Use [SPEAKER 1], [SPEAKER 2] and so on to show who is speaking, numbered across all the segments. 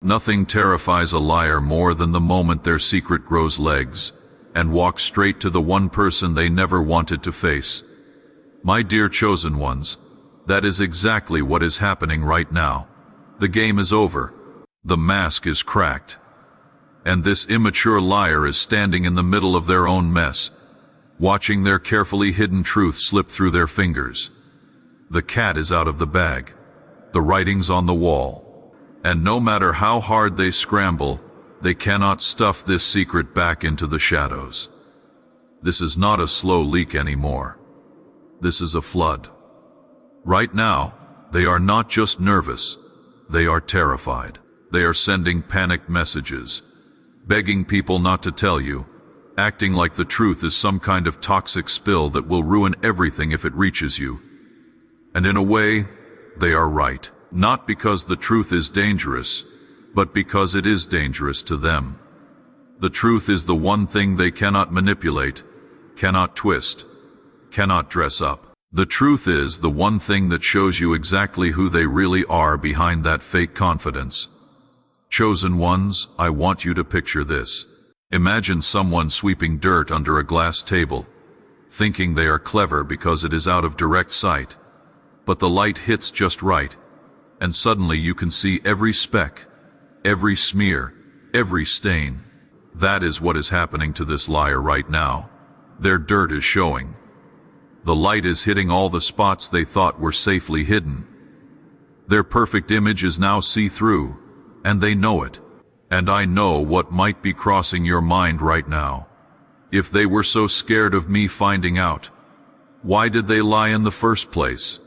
[SPEAKER 1] Nothing terrifies a liar more than the moment their secret grows legs and walks straight to the one person they never wanted to face. My dear chosen ones, that is exactly what is happening right now. The game is over. The mask is cracked. And this immature liar is standing in the middle of their own mess, watching their carefully hidden truth slip through their fingers. The cat is out of the bag. The writing's on the wall. And no matter how hard they scramble, they cannot stuff this secret back into the shadows. This is not a slow leak anymore. This is a flood. Right now, they are not just nervous, they are terrified. They are sending panicked messages, begging people not to tell you, acting like the truth is some kind of toxic spill that will ruin everything if it reaches you. And in a way, they are right. Not because the truth is dangerous, but because it is dangerous to them. The truth is the one thing they cannot manipulate, cannot twist, cannot dress up. The truth is the one thing that shows you exactly who they really are behind that fake confidence. Chosen ones, I want you to picture this. Imagine someone sweeping dirt under a glass table, thinking they are clever because it is out of direct sight. But the light hits just right, and suddenly you can see every speck, every smear, every stain. That is what is happening to this liar right now. Their dirt is showing. The light is hitting all the spots they thought were safely hidden. Their perfect image is now see-through, and they know it. And I know what might be crossing your mind right now. If they were so scared of me finding out, why did they lie in the first place?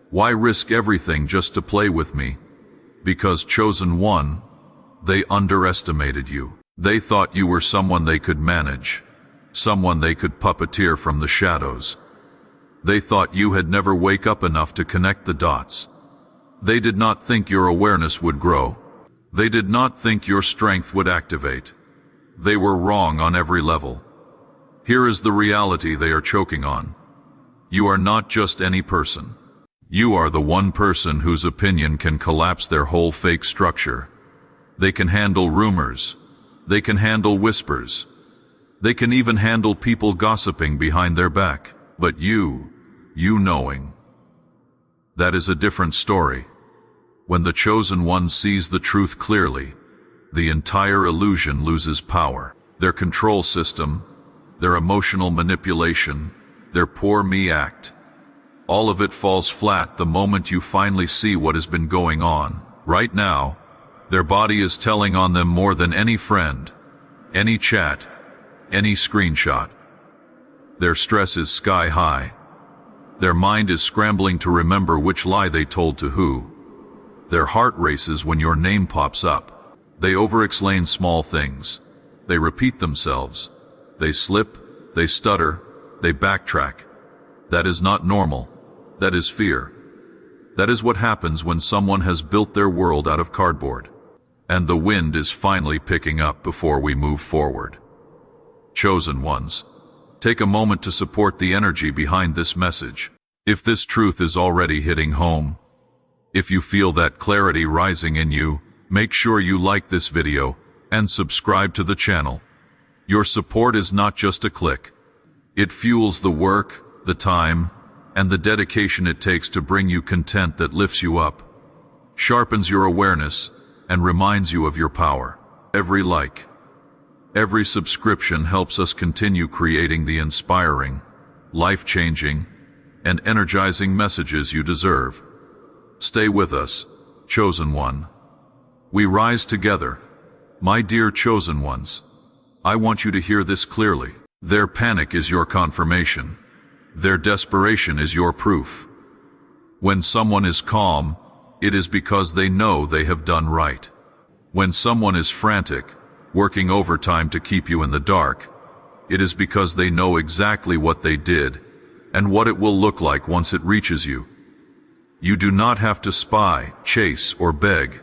[SPEAKER 1] Why risk everything just to play with me? Because, chosen one, they underestimated you. They thought you were someone they could manage, someone they could puppeteer from the shadows. They thought you had never wake up enough to connect the dots. They did not think your awareness would grow. They did not think your strength would activate. They were wrong on every level. Here is the reality they are choking on. You are not just any person. You are the one person whose opinion can collapse their whole fake structure. They can handle rumors. They can handle whispers. They can even handle people gossiping behind their back. But you knowing. That is a different story. When the chosen one sees the truth clearly, the entire illusion loses power. Their control system, their emotional manipulation, their poor me act, all of it falls flat the moment you finally see what has been going on. Right now, their body is telling on them more than any friend, any chat, any screenshot. Their stress is sky high. Their mind is scrambling to remember which lie they told to who. Their heart races when your name pops up. They over-explain small things. They repeat themselves. They slip, they stutter, they backtrack. That is not normal. That is fear. That is what happens when someone has built their world out of cardboard. And the wind is finally picking up before we move forward. Chosen ones, take a moment to support the energy behind this message. If this truth is already hitting home, if you feel that clarity rising in you, make sure you like this video and subscribe to the channel. Your support is not just a click. It fuels the work, the time, and the dedication it takes to bring you content that lifts you up, sharpens your awareness, and reminds you of your power. Every like, every subscription helps us continue creating the inspiring, life-changing, and energizing messages you deserve. Stay with us, chosen one. We rise together. My dear chosen ones, I want you to hear this clearly. Their panic is your confirmation. Their desperation is your proof. When someone is calm, it is because they know they have done right. When someone is frantic, working overtime to keep you in the dark, it is because they know exactly what they did and what it will look like once it reaches you. You do not have to spy, chase, or beg.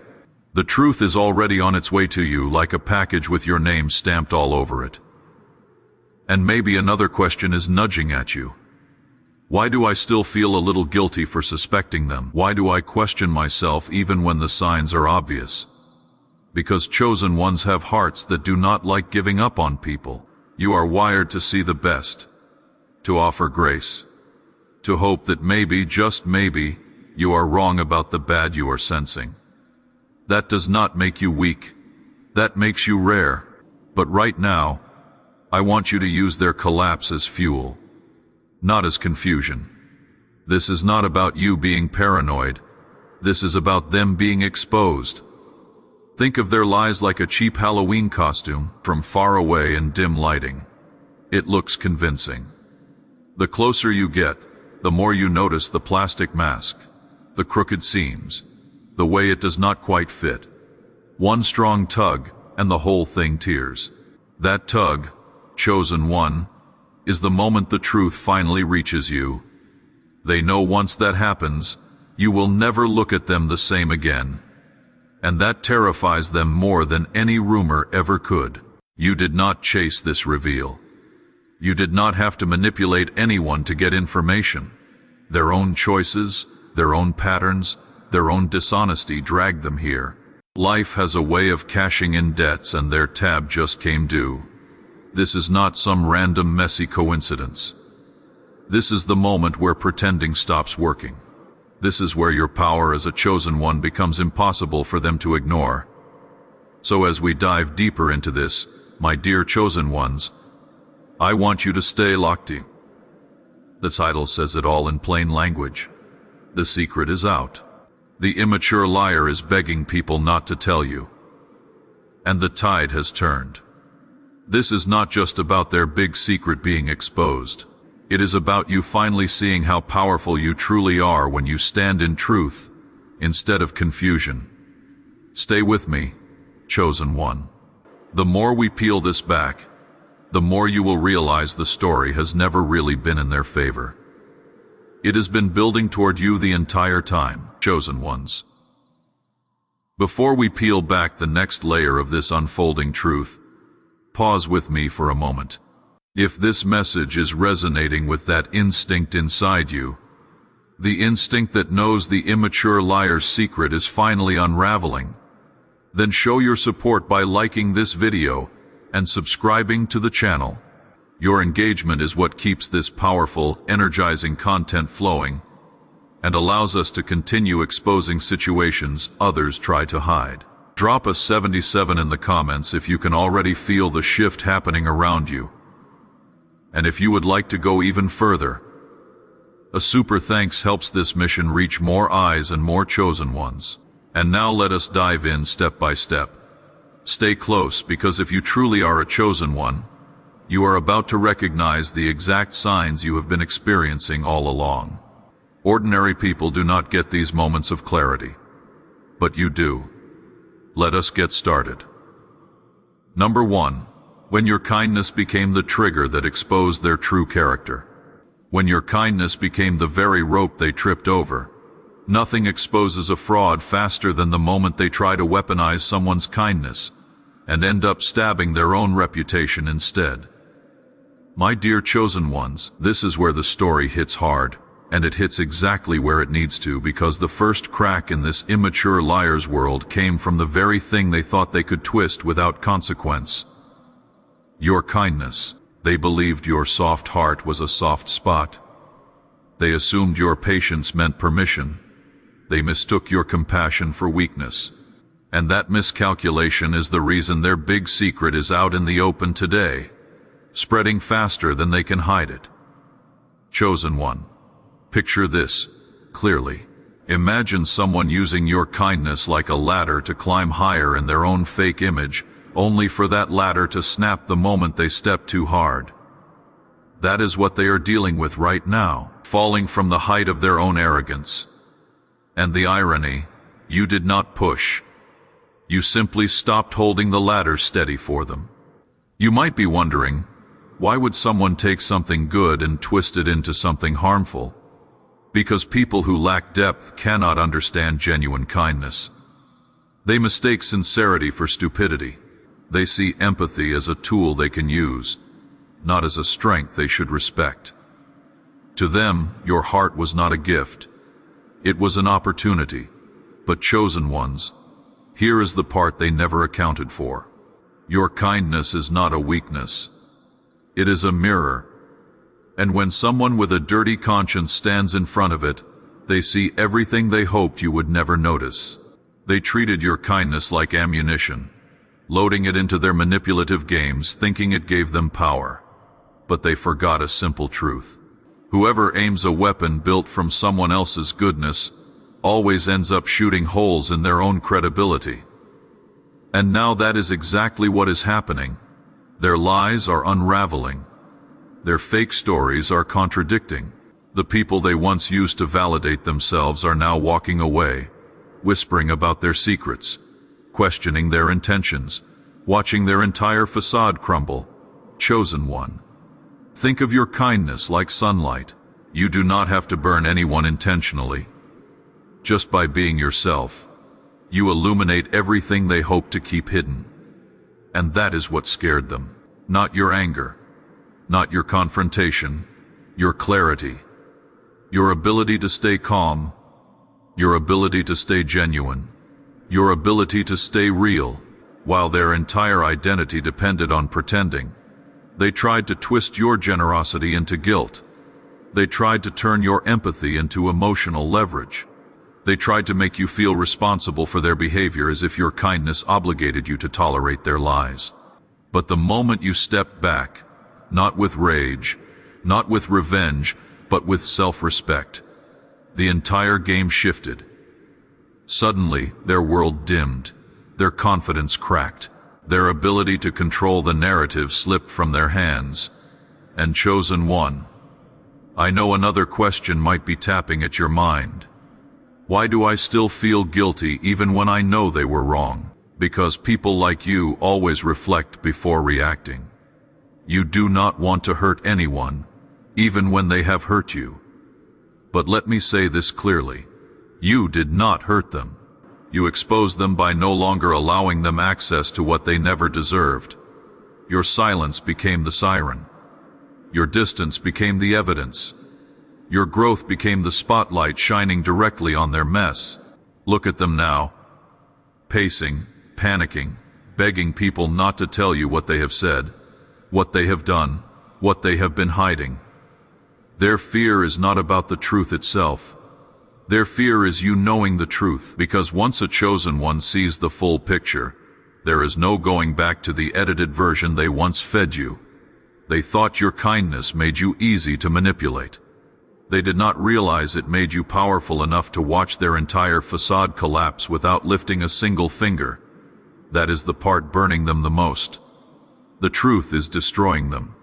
[SPEAKER 1] The truth is already on its way to you like a package with your name stamped all over it. And maybe another question is nudging at you. Why do I still feel a little guilty for suspecting them? Why do I question myself even when the signs are obvious? Because chosen ones have hearts that do not like giving up on people. You are wired to see the best, to offer grace, to hope that maybe, just maybe, you are wrong about the bad you are sensing. That does not make you weak. That makes you rare. But right now, I want you to use their collapse as fuel, not as confusion. This is not about you being paranoid. This is about them being exposed. Think of their lies like a cheap Halloween costume from far away in dim lighting. It looks convincing. The closer you get, the more you notice the plastic mask, the crooked seams, the way it does not quite fit. One strong tug, and the whole thing tears. That tug, chosen one, is the moment the truth finally reaches you. They know once that happens, you will never look at them the same again. And that terrifies them more than any rumor ever could. You did not chase this reveal. You did not have to manipulate anyone to get information. Their own choices, their own patterns, their own dishonesty dragged them here. Life has a way of cashing in debts, and their tab just came due. This is not some random messy coincidence. This is the moment where pretending stops working. This is where your power as a chosen one becomes impossible for them to ignore. So as we dive deeper into this, my dear chosen ones, I want you to stay locked in. The title says it all in plain language. The secret is out. The immature liar is begging people not to tell you. And the tide has turned. This is not just about their big secret being exposed. It is about you finally seeing how powerful you truly are when you stand in truth, instead of confusion. Stay with me, chosen one. The more we peel this back, the more you will realize the story has never really been in their favor. It has been building toward you the entire time, chosen ones. Before we peel back the next layer of this unfolding truth, pause with me for a moment. If this message is resonating with that instinct inside you, the instinct that knows the immature liar's secret is finally unraveling, then show your support by liking this video and subscribing to the channel. Your engagement is what keeps this powerful, energizing content flowing and allows us to continue exposing situations others try to hide. Drop a 77 in the comments if you can already feel the shift happening around you. And if you would like to go even further, a super thanks helps this mission reach more eyes and more chosen ones. And now let us dive in step by step. Stay close, because if you truly are a chosen one, you are about to recognize the exact signs you have been experiencing all along. Ordinary people do not get these moments of clarity, but you do. Let us get started. Number 1. When your kindness became the trigger that exposed their true character. When your kindness became the very rope they tripped over. Nothing exposes a fraud faster than the moment they try to weaponize someone's kindness and end up stabbing their own reputation instead. My dear chosen ones, this is where the story hits hard, and it hits exactly where it needs to, because the first crack in this immature liar's world came from the very thing they thought they could twist without consequence. Your kindness. They believed your soft heart was a soft spot. They assumed your patience meant permission. They mistook your compassion for weakness. And that miscalculation is the reason their big secret is out in the open today, spreading faster than they can hide it. Chosen one, picture this clearly. Imagine someone using your kindness like a ladder to climb higher in their own fake image, only for that ladder to snap the moment they step too hard. That is what they are dealing with right now, falling from the height of their own arrogance. And the irony, you did not push. You simply stopped holding the ladder steady for them. You might be wondering, why would someone take something good and twist it into something harmful? Because people who lack depth cannot understand genuine kindness. They mistake sincerity for stupidity. They see empathy as a tool they can use, not as a strength they should respect. To them, your heart was not a gift. It was an opportunity. But chosen ones, Here is the part they never accounted for. Your kindness is not a weakness. It is a mirror. And when someone with a dirty conscience stands in front of it, they see everything they hoped you would never notice. They treated your kindness like ammunition, loading it into their manipulative games, thinking it gave them power. But they forgot a simple truth. Whoever aims a weapon built from someone else's goodness always ends up shooting holes in their own credibility. And now that is exactly what is happening. Their lies are unraveling. Their fake stories are contradicting. The people they once used to validate themselves are now walking away, whispering about their secrets, questioning their intentions, watching their entire facade crumble. Chosen one. Think of your kindness like sunlight. You do not have to burn anyone intentionally. Just by being yourself, you illuminate everything they hope to keep hidden. And that is what scared them. Not your anger, not your confrontation, your clarity, your ability to stay calm, your ability to stay genuine, your ability to stay real. While their entire identity depended on pretending, they tried to twist your generosity into guilt. They tried to turn your empathy into emotional leverage. They tried to make you feel responsible for their behavior as if your kindness obligated you to tolerate their lies. But the moment you stepped back, not with rage, not with revenge, but with self-respect, the entire game shifted. Suddenly, their world dimmed, their confidence cracked, their ability to control the narrative slipped from their hands. And chosen one, I know another question might be tapping at your mind. Why do I still feel guilty even when I know they were wrong? Because people like you always reflect before reacting. You do not want to hurt anyone, even when they have hurt you. But let me say this clearly. You did not hurt them. You exposed them by no longer allowing them access to what they never deserved. Your silence became the siren. Your distance became the evidence. Your growth became the spotlight shining directly on their mess. Look at them now, pacing, panicking, begging people not to tell you what they have said, what they have done, what they have been hiding. Their fear is not about the truth itself. Their fear is you knowing the truth, because once a chosen one sees the full picture, there is no going back to the edited version they once fed you. They thought your kindness made you easy to manipulate. They did not realize it made you powerful enough to watch their entire facade collapse without lifting a single finger. That is the part burning them the most. The truth is destroying them.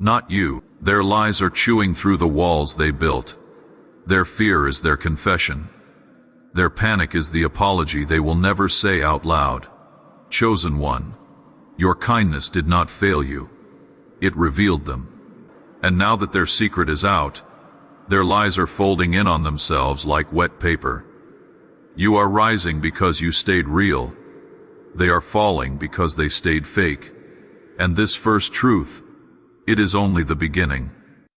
[SPEAKER 1] Not you. Their lies are chewing through the walls they built. Their fear is their confession. Their panic is the apology they will never say out loud. Chosen one, your kindness did not fail you. It revealed them. And now that their secret is out, their lies are folding in on themselves like wet paper. You are rising because you stayed real. They are falling because they stayed fake. And this first truth, it is only the beginning.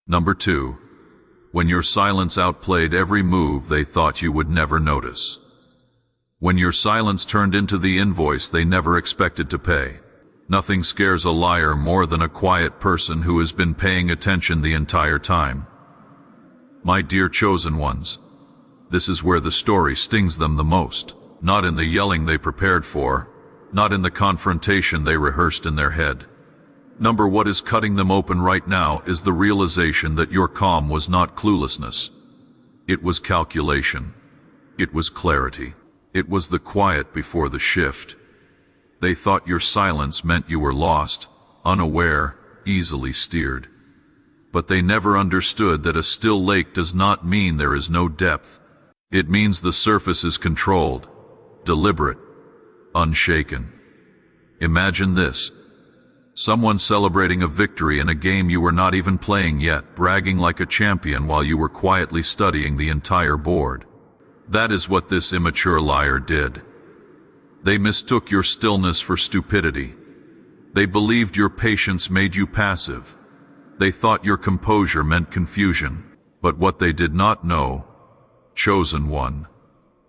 [SPEAKER 1] Number 2. When your silence outplayed every move they thought you would never notice. When your silence turned into the invoice they never expected to pay. Nothing scares a liar more than a quiet person who has been paying attention the entire time. My dear chosen ones, this is where the story stings them the most. Not in the yelling they prepared for, not in the confrontation they rehearsed in their head. What is cutting them open right now is the realization that your calm was not cluelessness. It was calculation. It was clarity. It was the quiet before the shift. They thought your silence meant you were lost, unaware, easily steered. But they never understood that a still lake does not mean there is no depth. It means the surface is controlled, deliberate, unshaken. Imagine this. Someone celebrating a victory in a game you were not even playing yet, bragging like a champion while you were quietly studying the entire board. That is what this immature liar did. They mistook your stillness for stupidity. They believed your patience made you passive. They thought your composure meant confusion. But what they did not know, chosen one,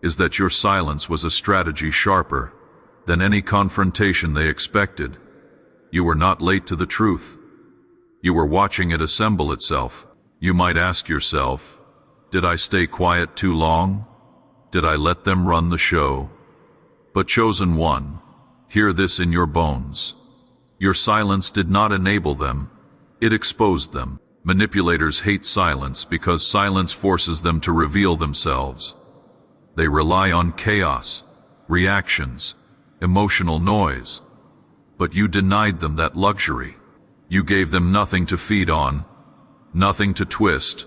[SPEAKER 1] is that your silence was a strategy sharper than any confrontation they expected. You were not late to the truth. You were watching it assemble itself. You might ask yourself, did I stay quiet too long? Did I let them run the show? But chosen one, hear this in your bones. Your silence did not enable them, it exposed them. Manipulators hate silence because silence forces them to reveal themselves. They rely on chaos, reactions, emotional noise. But you denied them that luxury. You gave them nothing to feed on, nothing to twist,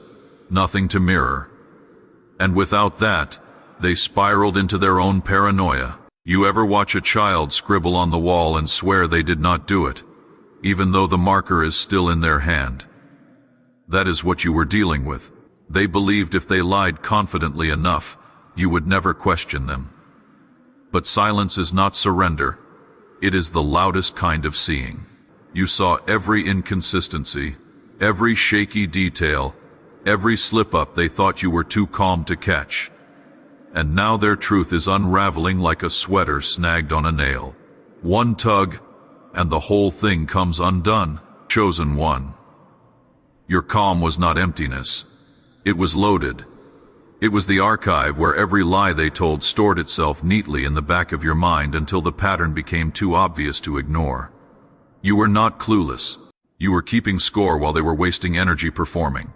[SPEAKER 1] nothing to mirror. And without that, they spiraled into their own paranoia. You ever watch a child scribble on the wall and swear they did not do it, even though the marker is still in their hand? That is what you were dealing with. They believed if they lied confidently enough, you would never question them. But silence is not surrender. It is the loudest kind of seeing. You saw every inconsistency, every shaky detail, every slip-up they thought you were too calm to catch. And now their truth is unraveling like a sweater snagged on a nail. One tug, and the whole thing comes undone. Chosen one. Your calm was not emptiness. It was loaded. It was the archive where every lie they told stored itself neatly in the back of your mind until the pattern became too obvious to ignore. You were not clueless. You were keeping score while they were wasting energy performing.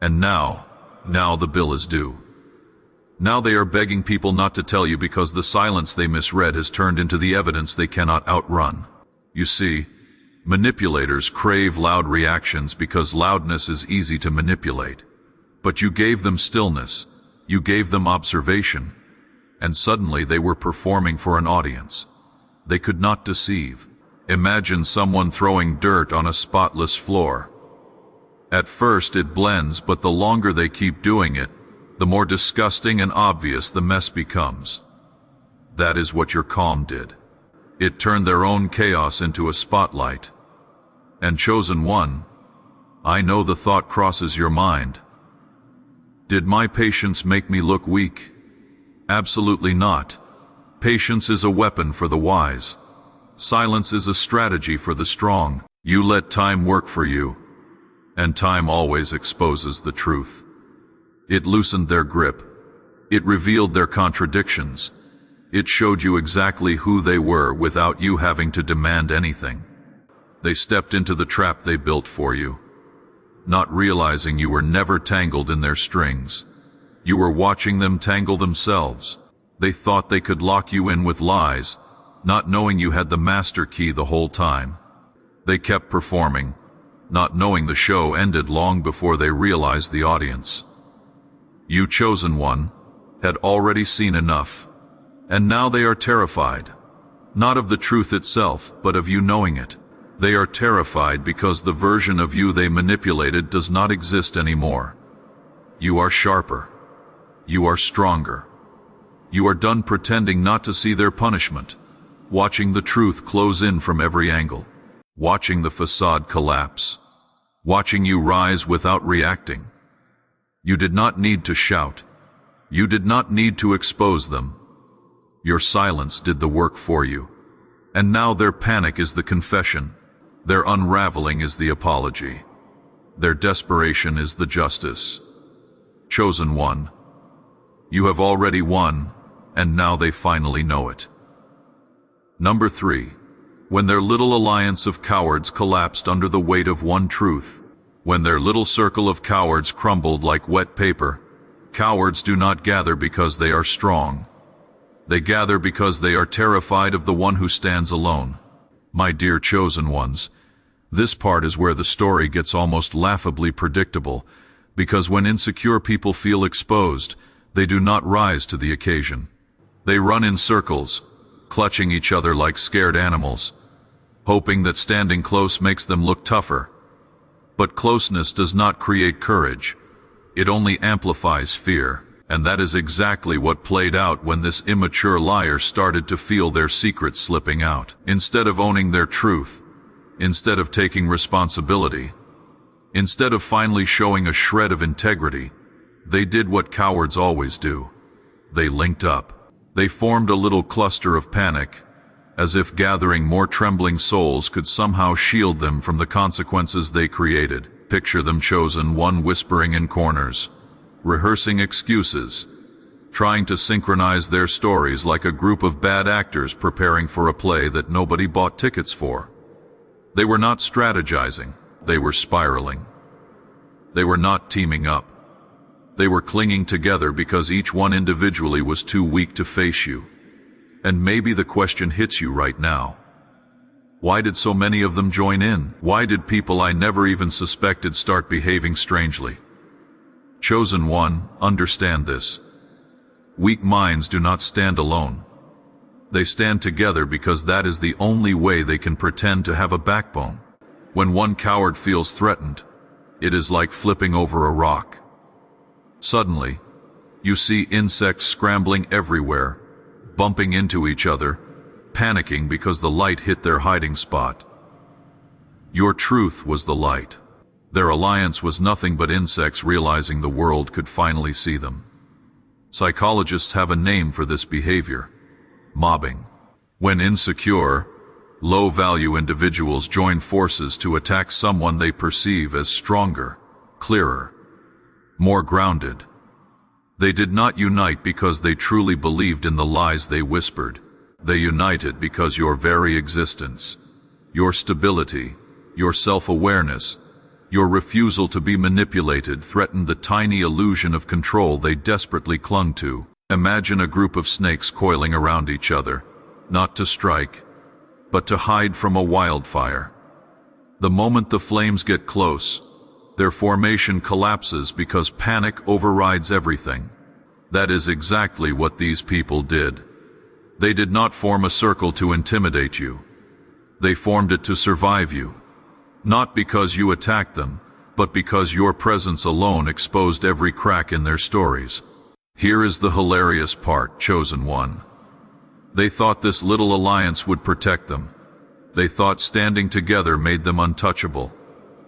[SPEAKER 1] And now the bill is due. Now they are begging people not to tell you because the silence they misread has turned into the evidence they cannot outrun. You see, manipulators crave loud reactions because loudness is easy to manipulate. But you gave them stillness, you gave them observation, and suddenly they were performing for an audience. They could not deceive. Imagine someone throwing dirt on a spotless floor. At first it blends, but the longer they keep doing it, the more disgusting and obvious the mess becomes. That is what your calm did. It turned their own chaos into a spotlight. And chosen one, I know the thought crosses your mind. Did my patience make me look weak? Absolutely not. Patience is a weapon for the wise. Silence is a strategy for the strong. You let time work for you, and time always exposes the truth. It loosened their grip. It revealed their contradictions. It showed you exactly who they were without you having to demand anything. They stepped into the trap they built for you, not realizing you were never tangled in their strings. You were watching them tangle themselves. They thought they could lock you in with lies, not knowing you had the master key the whole time. They kept performing, not knowing the show ended long before they realized the audience. You, chosen one, had already seen enough, and now they are terrified, not of the truth itself, but of you knowing it. They are terrified because the version of you they manipulated does not exist anymore. You are sharper. You are stronger. You are done pretending not to see their punishment, watching the truth close in from every angle, watching the facade collapse, watching you rise without reacting. You did not need to shout. You did not need to expose them. Your silence did the work for you. And now their panic is the confession. Their unraveling is the apology. Their desperation is the justice. Chosen one, you have already won, and now they finally know it. Number 3. When their little alliance of cowards collapsed under the weight of one truth. When their little circle of cowards crumbled like wet paper, cowards do not gather because they are strong. They gather because they are terrified of the one who stands alone. My dear chosen ones, this part is where the story gets almost laughably predictable, because when insecure people feel exposed, they do not rise to the occasion. They run in circles, clutching each other like scared animals, hoping that standing close makes them look tougher. But closeness does not create courage. It only amplifies fear. And that is exactly what played out when this immature liar started to feel their secrets slipping out. Instead of owning their truth, instead of taking responsibility, instead of finally showing a shred of integrity, they did what cowards always do. they linked up. They formed a little cluster of panic, as if gathering more trembling souls could somehow shield them from the consequences they created. Picture them, chosen one, whispering in corners, rehearsing excuses, trying to synchronize their stories like a group of bad actors preparing for a play that nobody bought tickets for. They were not strategizing, they were spiraling. They were not teaming up. They were clinging together because each one individually was too weak to face you. And maybe the question hits you right now. Why did so many of them join in? Why did people I never even suspected start behaving strangely? Chosen one, understand this. Weak minds do not stand alone. They stand together because that is the only way they can pretend to have a backbone. When one coward feels threatened, it is like flipping over a rock. Suddenly, you see insects scrambling everywhere, bumping into each other, panicking because the light hit their hiding spot. Your truth was the light. Their alliance was nothing but insects realizing the world could finally see them. Psychologists have a name for this behavior: mobbing. When insecure, low-value individuals join forces to attack someone they perceive as stronger, clearer, more grounded. They did not unite because they truly believed in the lies they whispered. They united because your very existence, your stability, your self-awareness, your refusal to be manipulated threatened the tiny illusion of control they desperately clung to. Imagine a group of snakes coiling around each other, not to strike, but to hide from a wildfire. The moment the flames get close, their formation collapses because panic overrides everything. That is exactly what these people did. They did not form a circle to intimidate you. They formed it to survive you. Not because you attacked them, but because your presence alone exposed every crack in their stories. Here is the hilarious part, chosen one. They thought this little alliance would protect them. They thought standing together made them untouchable.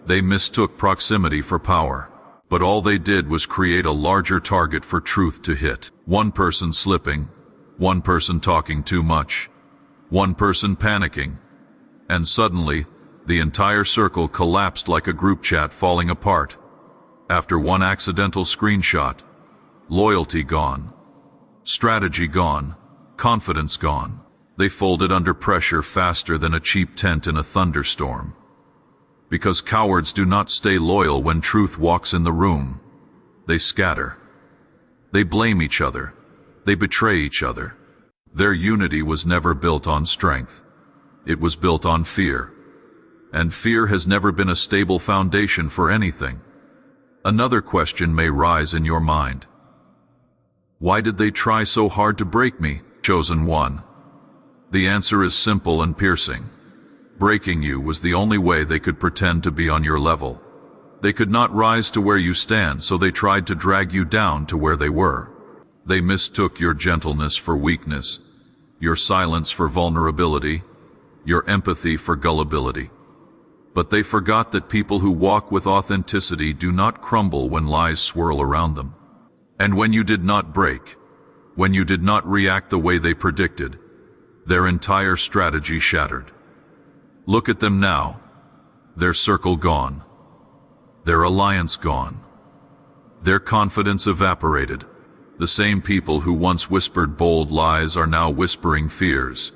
[SPEAKER 1] They mistook proximity for power. But all they did was create a larger target for truth to hit. One person slipping, one person talking too much, one person panicking, and suddenly, the entire circle collapsed like a group chat falling apart. After one accidental screenshot, loyalty gone, strategy gone, confidence gone. They folded under pressure faster than a cheap tent in a thunderstorm. Because cowards do not stay loyal when truth walks in the room. They scatter. They blame each other. They betray each other. Their unity was never built on strength. It was built on fear. And fear has never been a stable foundation for anything. Another question may rise in your mind. Why did they try so hard to break me, chosen one? The answer is simple and piercing. Breaking you was the only way they could pretend to be on your level. They could not rise to where you stand, so they tried to drag you down to where they were. They mistook your gentleness for weakness, your silence for vulnerability, your empathy for gullibility. But they forgot that people who walk with authenticity do not crumble when lies swirl around them. And when you did not break, when you did not react the way they predicted, their entire strategy shattered. Look at them now. Their circle gone. Their alliance gone. Their confidence evaporated. The same people who once whispered bold lies are now whispering fears.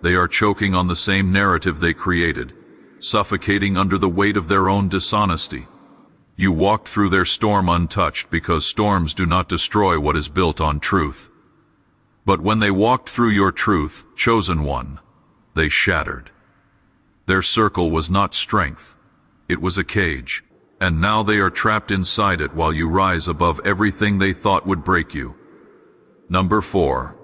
[SPEAKER 1] They are choking on the same narrative they created, suffocating under the weight of their own dishonesty. You walked through their storm untouched because storms do not destroy what is built on truth. But when they walked through your truth, chosen one, they shattered. Their circle was not strength. It was a cage. And now they are trapped inside it while you rise above everything they thought would break you. Number 4.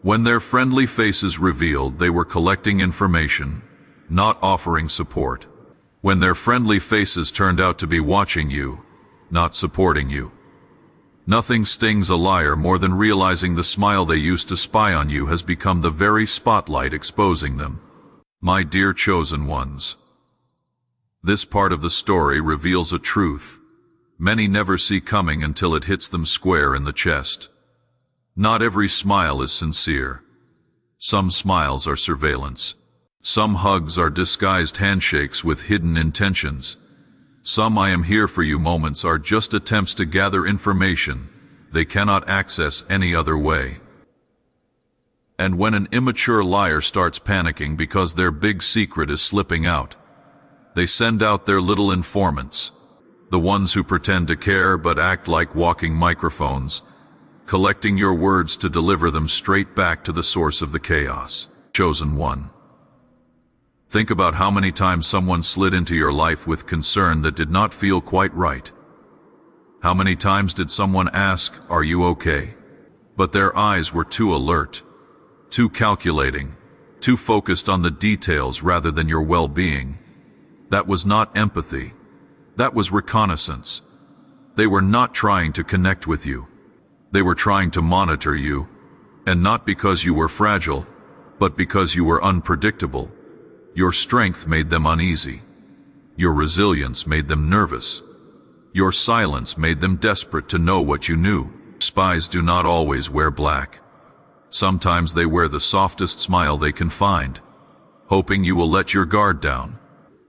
[SPEAKER 1] When their friendly faces revealed they were collecting information, not offering support. When their friendly faces turned out to be watching you, not supporting you. Nothing stings a liar more than realizing the smile they used to spy on you has become the very spotlight exposing them. My dear chosen ones, this part of the story reveals a truth many never see coming until it hits them square in the chest. Not every smile is sincere. Some smiles are surveillance. Some hugs are disguised handshakes with hidden intentions. Some "I am here for you" moments are just attempts to gather information they cannot access any other way. And when an immature liar starts panicking because their big secret is slipping out, they send out their little informants, the ones who pretend to care but act like walking microphones, collecting your words to deliver them straight back to the source of the chaos. Chosen one. Think about how many times someone slid into your life with concern that did not feel quite right. How many times did someone ask, "Are you okay?" But their eyes were too alert, too calculating, too focused on the details rather than your well-being. That was not empathy. That was reconnaissance. They were not trying to connect with you. They were trying to monitor you, and not because you were fragile, but because you were unpredictable. Your strength made them uneasy. Your resilience made them nervous. Your silence made them desperate to know what you knew. Spies do not always wear black. Sometimes they wear the softest smile they can find, hoping you will let your guard down.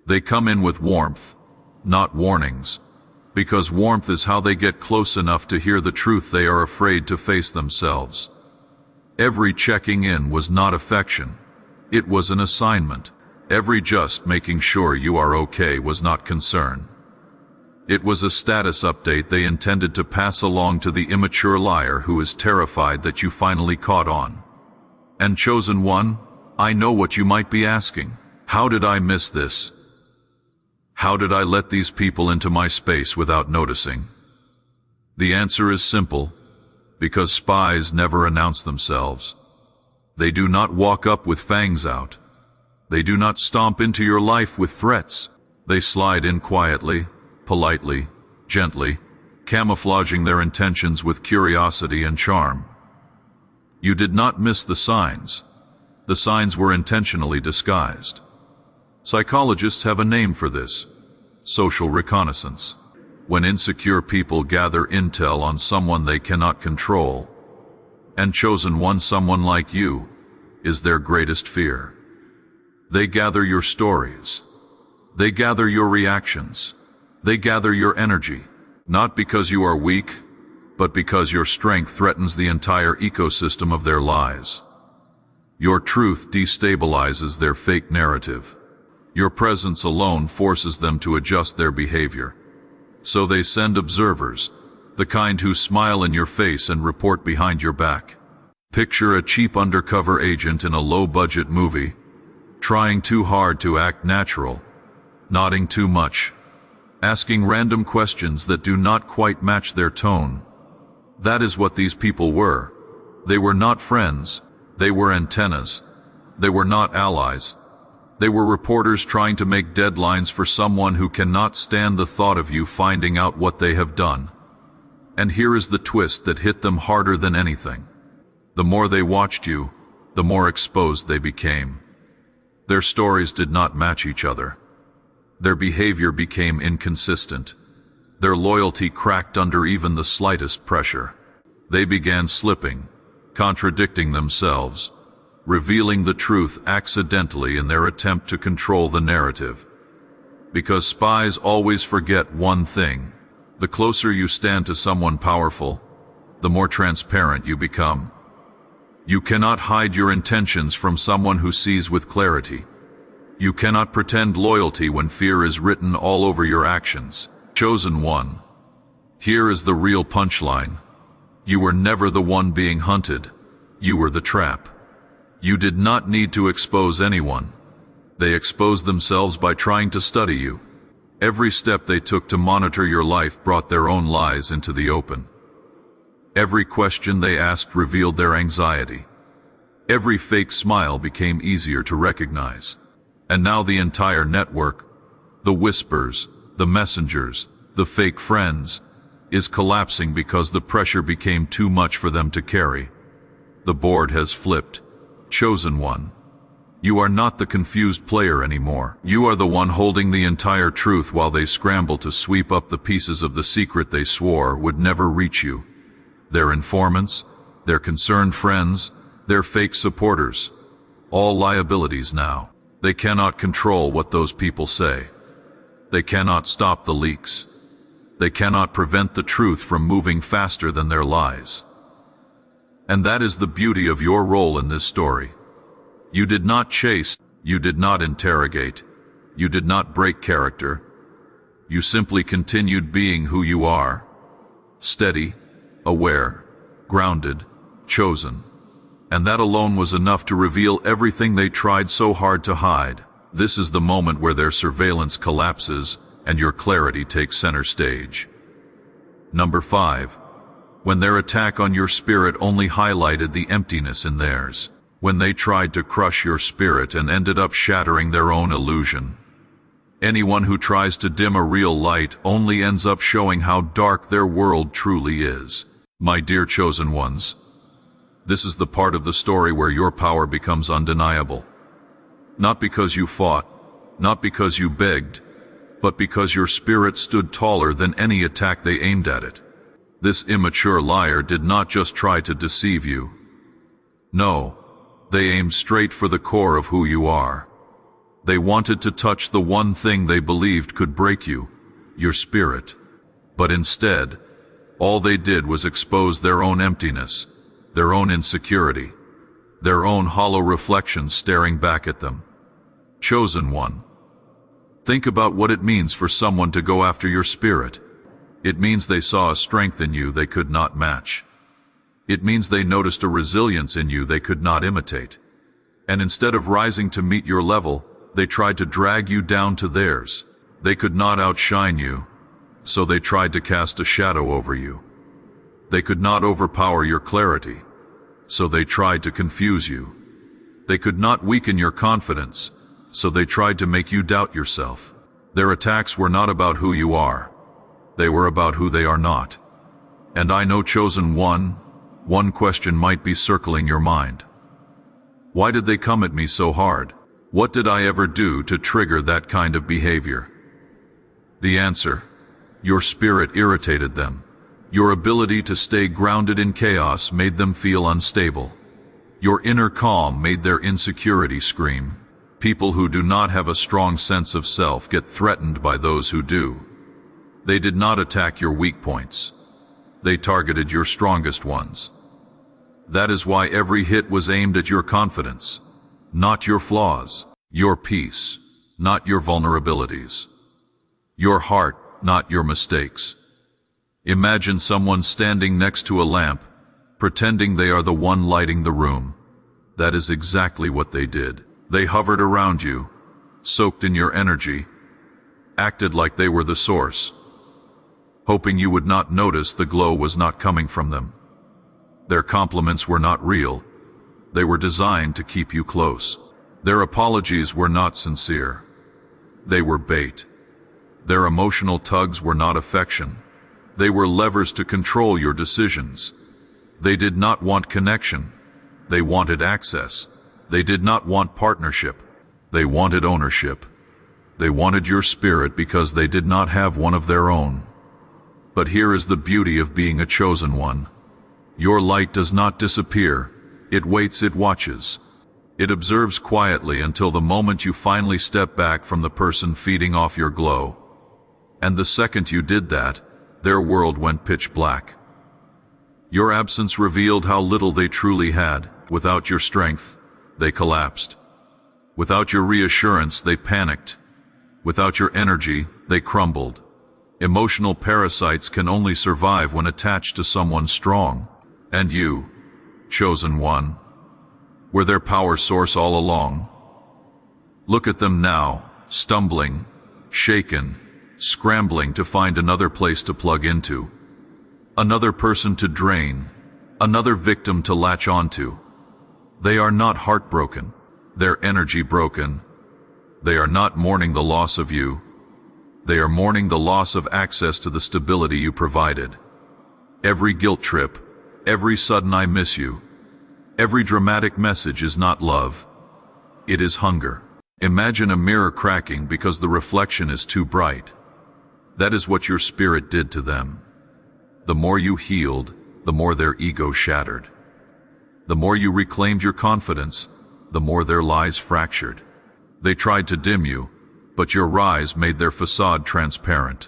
[SPEAKER 1] They come in with warmth, not warnings, because warmth is how they get close enough to hear the truth they are afraid to face themselves. Every checking in was not affection. It was an assignment. Every just making sure you are okay was not concern. It was a status update they intended to pass along to the immature liar who is terrified that you finally caught on. And chosen one, I know what you might be asking. How did I miss this? How did I let these people into my space without noticing? The answer is simple, because spies never announce themselves. They do not walk up with fangs out. They do not stomp into your life with threats. They slide in quietly, politely, gently, camouflaging their intentions with curiosity and charm. You did not miss the signs. The signs were intentionally disguised. Psychologists have a name for this: social reconnaissance. When insecure people gather intel on someone they cannot control, and chosen one, someone like you, is their greatest fear. They gather your stories. They gather your reactions. They gather your energy, not because you are weak, but because your strength threatens the entire ecosystem of their lies. Your truth destabilizes their fake narrative. Your presence alone forces them to adjust their behavior. So they send observers, the kind who smile in your face and report behind your back. Picture a cheap undercover agent in a low-budget movie, trying too hard to act natural, nodding too much, asking random questions that do not quite match their tone. That is what these people were. They were not friends. They were antennas. They were not allies. They were reporters trying to make deadlines for someone who cannot stand the thought of you finding out what they have done. And here is the twist that hit them harder than anything. The more they watched you, the more exposed they became. Their stories did not match each other. Their behavior became inconsistent. Their loyalty cracked under even the slightest pressure. They began slipping, contradicting themselves, revealing the truth accidentally in their attempt to control the narrative. Because spies always forget one thing: the closer you stand to someone powerful, the more transparent you become. You cannot hide your intentions from someone who sees with clarity. You cannot pretend loyalty when fear is written all over your actions. Chosen one. Here is the real punchline. You were never the one being hunted. You were the trap. You did not need to expose anyone. They exposed themselves by trying to study you. Every step they took to monitor your life brought their own lies into the open. Every question they asked revealed their anxiety. Every fake smile became easier to recognize. And now the entire network, the whispers, the messengers, the fake friends, is collapsing because the pressure became too much for them to carry. The board has flipped. Chosen one. You are not the confused player anymore. You are the one holding the entire truth while they scramble to sweep up the pieces of the secret they swore would never reach you. Their informants, their concerned friends, their fake supporters. All liabilities now. They cannot control what those people say. They cannot stop the leaks. They cannot prevent the truth from moving faster than their lies. And that is the beauty of your role in this story. You did not chase, you did not interrogate, you did not break character. You simply continued being who you are. Steady, aware, grounded, chosen. And that alone was enough to reveal everything they tried so hard to hide. This is the moment where their surveillance collapses and your clarity takes center stage. Number 5. When their attack on your spirit only highlighted the emptiness in theirs. When they tried to crush your spirit and ended up shattering their own illusion. Anyone who tries to dim a real light only ends up showing how dark their world truly is. My dear chosen ones, this is the part of the story where your power becomes undeniable. Not because you fought, not because you begged, but because your spirit stood taller than any attack they aimed at it. This immature liar did not just try to deceive you. No, they aimed straight for the core of who you are. They wanted to touch the one thing they believed could break you, your spirit. But instead, all they did was expose their own emptiness, their own insecurity, their own hollow reflections staring back at them. Chosen one, think about what it means for someone to go after your spirit. It means they saw a strength in you they could not match. It means they noticed a resilience in you they could not imitate. And instead of rising to meet your level, they tried to drag you down to theirs. They could not outshine you, so they tried to cast a shadow over you. They could not overpower your clarity, so they tried to confuse you. They could not weaken your confidence, so they tried to make you doubt yourself. Their attacks were not about who you are. They were about who they are not. And I know, chosen one question might be circling your mind. Why did they come at me so hard? What did I ever do to trigger that kind of behavior? The answer: your spirit irritated them. Your ability to stay grounded in chaos made them feel unstable. Your inner calm made their insecurity scream. People who do not have a strong sense of self get threatened by those who do. They did not attack your weak points. They targeted your strongest ones. That is why every hit was aimed at your confidence, not your flaws, your peace, not your vulnerabilities, your heart, not your mistakes. Imagine someone standing next to a lamp, pretending they are the one lighting the room. That is exactly what they did. They hovered around you, soaked in your energy, acted like they were the source, hoping you would not notice the glow was not coming from them. Their compliments were not real. They were designed to keep you close. Their apologies were not sincere. They were bait. Their emotional tugs were not affection. They were levers to control your decisions. They did not want connection. They wanted access. They did not want partnership. They wanted ownership. They wanted your spirit because they did not have one of their own. But here is the beauty of being a chosen one. Your light does not disappear. It waits, it watches. It observes quietly until the moment you finally step back from the person feeding off your glow. And the second you did that, their world went pitch black. Your absence revealed how little they truly had. Without your strength, they collapsed. Without your reassurance, they panicked. Without your energy, they crumbled. Emotional parasites can only survive when attached to someone strong. And you, chosen one, were their power source all along. Look at them now, stumbling, shaken, scrambling to find another place to plug into, another person to drain, another victim to latch onto. They are not heartbroken, their energy broken. They are not mourning the loss of you. They are mourning the loss of access to the stability you provided. Every guilt trip, every sudden "I miss you," every dramatic message is not love. It is hunger. Imagine a mirror cracking because the reflection is too bright. That is what your spirit did to them. The more you healed, the more their ego shattered. The more you reclaimed your confidence, the more their lies fractured. They tried to dim you, but your rise made their facade transparent.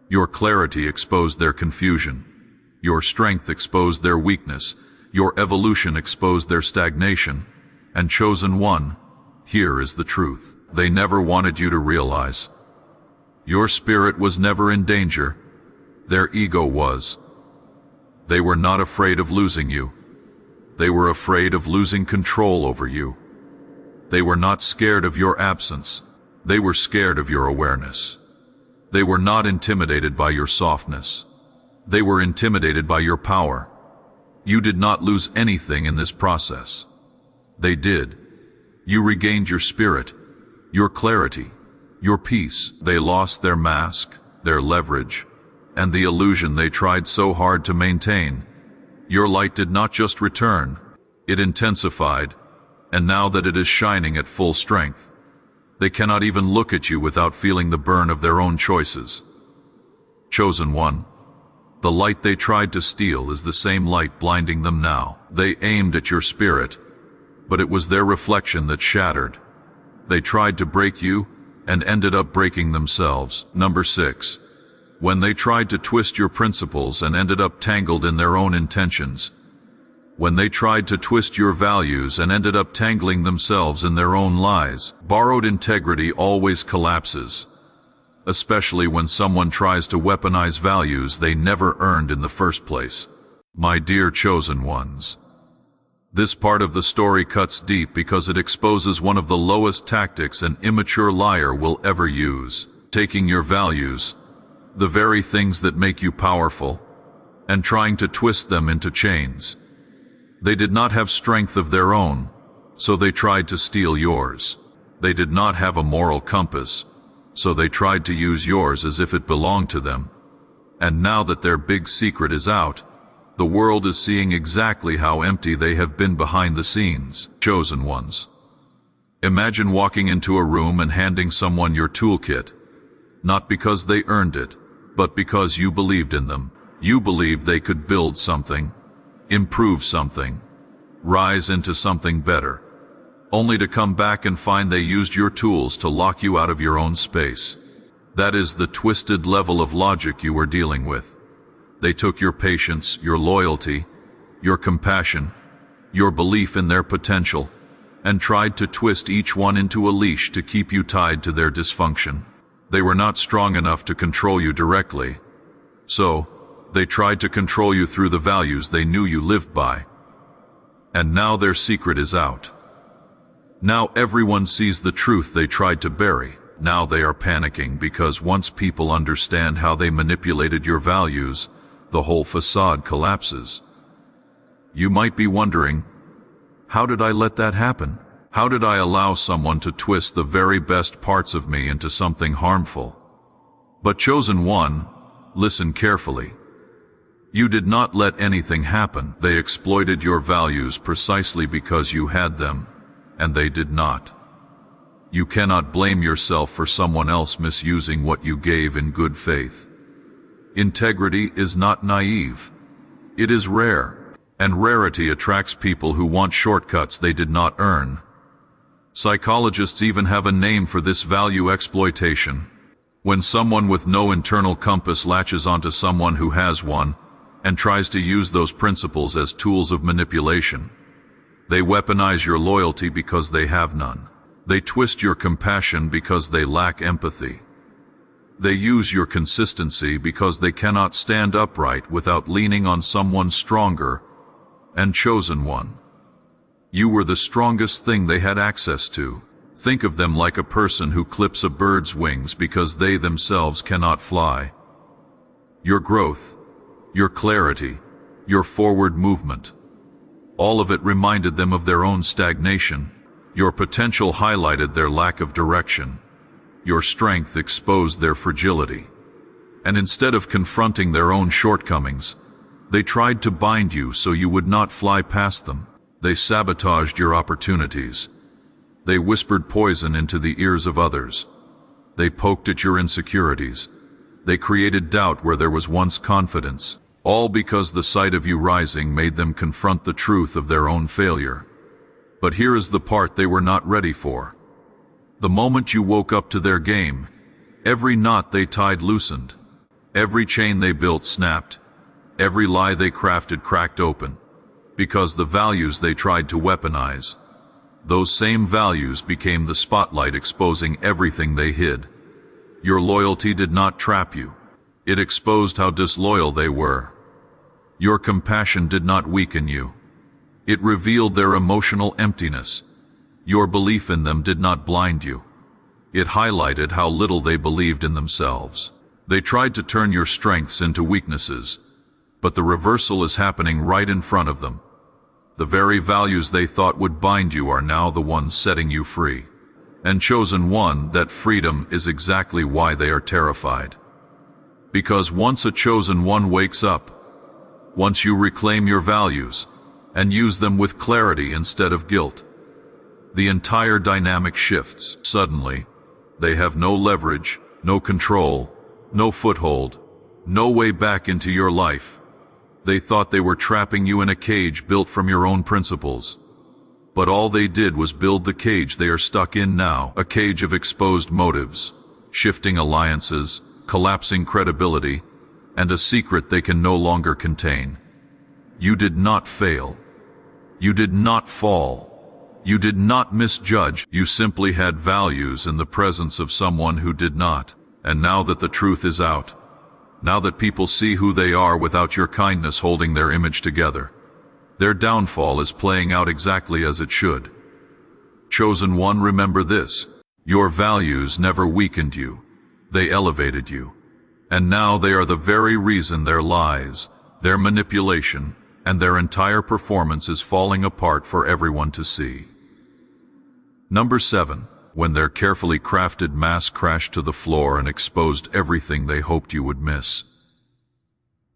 [SPEAKER 1] Your clarity exposed their confusion. Your strength exposed their weakness. Your evolution exposed their stagnation. And chosen one, here is the truth. They never wanted you to realize. Your spirit was never in danger. Their ego was. They were not afraid of losing you. They were afraid of losing control over you. They were not scared of your absence. They were scared of your awareness. They were not intimidated by your softness. They were intimidated by your power. You did not lose anything in this process. They did. You regained your spirit, your clarity, your peace. They lost their mask, their leverage, and the illusion they tried so hard to maintain. Your light did not just return, it intensified, and now that it is shining at full strength, they cannot even look at you without feeling the burn of their own choices. Chosen one, the light they tried to steal is the same light blinding them now. They aimed at your spirit, but it was their reflection that shattered. They tried to break you and ended up breaking themselves. Number 6. When they tried to twist your principles and ended up tangled in their own intentions. When they tried to twist your values and ended up tangling themselves in their own lies. Borrowed integrity always collapses, especially when someone tries to weaponize values they never earned in the first place. My dear chosen ones, this part of the story cuts deep because it exposes one of the lowest tactics an immature liar will ever use. Taking your values, the very things that make you powerful, and trying to twist them into chains. They did not have strength of their own, so they tried to steal yours. They did not have a moral compass, so they tried to use yours as if it belonged to them. And now that their big secret is out, the world is seeing exactly how empty they have been behind the scenes. Chosen ones. Imagine walking into a room and handing someone your toolkit, not because they earned it, but because you believed in them. You believed they could build something, improve something, rise into something better, only to come back and find they used your tools to lock you out of your own space. That is the twisted level of logic you were dealing with. They took your patience, your loyalty, your compassion, your belief in their potential, and tried to twist each one into a leash to keep you tied to their dysfunction. They were not strong enough to control you directly, so they tried to control you through the values they knew you lived by. And now their secret is out. Now everyone sees the truth they tried to bury. Now they are panicking because once people understand how they manipulated your values, the whole facade collapses. You might be wondering, how did I let that happen? How did I allow someone to twist the very best parts of me into something harmful? But chosen one, listen carefully. You did not let anything happen. They exploited your values precisely because you had them, and they did not. You cannot blame yourself for someone else misusing what you gave in good faith. Integrity is not naive. It is rare, and rarity attracts people who want shortcuts they did not earn. Psychologists even have a name for this value exploitation. When someone with no internal compass latches onto someone who has one and tries to use those principles as tools of manipulation. They weaponize your loyalty because they have none. They twist your compassion because they lack empathy. They use your consistency because they cannot stand upright without leaning on someone stronger and chosen one. You were the strongest thing they had access to. Think of them like a person who clips a bird's wings because they themselves cannot fly. Your growth, your clarity, your forward movement, all of it reminded them of their own stagnation. Your potential highlighted their lack of direction. Your strength exposed their fragility. And instead of confronting their own shortcomings, they tried to bind you so you would not fly past them. They sabotaged your opportunities. They whispered poison into the ears of others. They poked at your insecurities. They created doubt where there was once confidence. All because the sight of you rising made them confront the truth of their own failure. But here is the part they were not ready for. The moment you woke up to their game, every knot they tied loosened. Every chain they built snapped. Every lie they crafted cracked open. Because the values they tried to weaponize, those same values became the spotlight exposing everything they hid. Your loyalty did not trap you. It exposed how disloyal they were. Your compassion did not weaken you. It revealed their emotional emptiness. Your belief in them did not blind you. It highlighted how little they believed in themselves. They tried to turn your strengths into weaknesses, but the reversal is happening right in front of them. The very values they thought would bind you are now the ones setting you free. And chosen one, that freedom is exactly why they are terrified. Because once a chosen one wakes up, once you reclaim your values and use them with clarity instead of guilt, the entire dynamic shifts. Suddenly, they have no leverage, no control, no foothold, no way back into your life. They thought they were trapping you in a cage built from your own principles. But all they did was build the cage they are stuck in now, a cage of exposed motives, shifting alliances, collapsing credibility, and a secret they can no longer contain. You did not fail. You did not fall. You did not misjudge. You simply had values in the presence of someone who did not. And now that the truth is out, now that people see who they are without your kindness holding their image together, their downfall is playing out exactly as it should. Chosen one, remember this. Your values never weakened you. They elevated you. And now they are the very reason their lies, their manipulation, and their entire performance is falling apart for everyone to see. Number 7. When their carefully crafted mask crashed to the floor and exposed everything they hoped you would miss.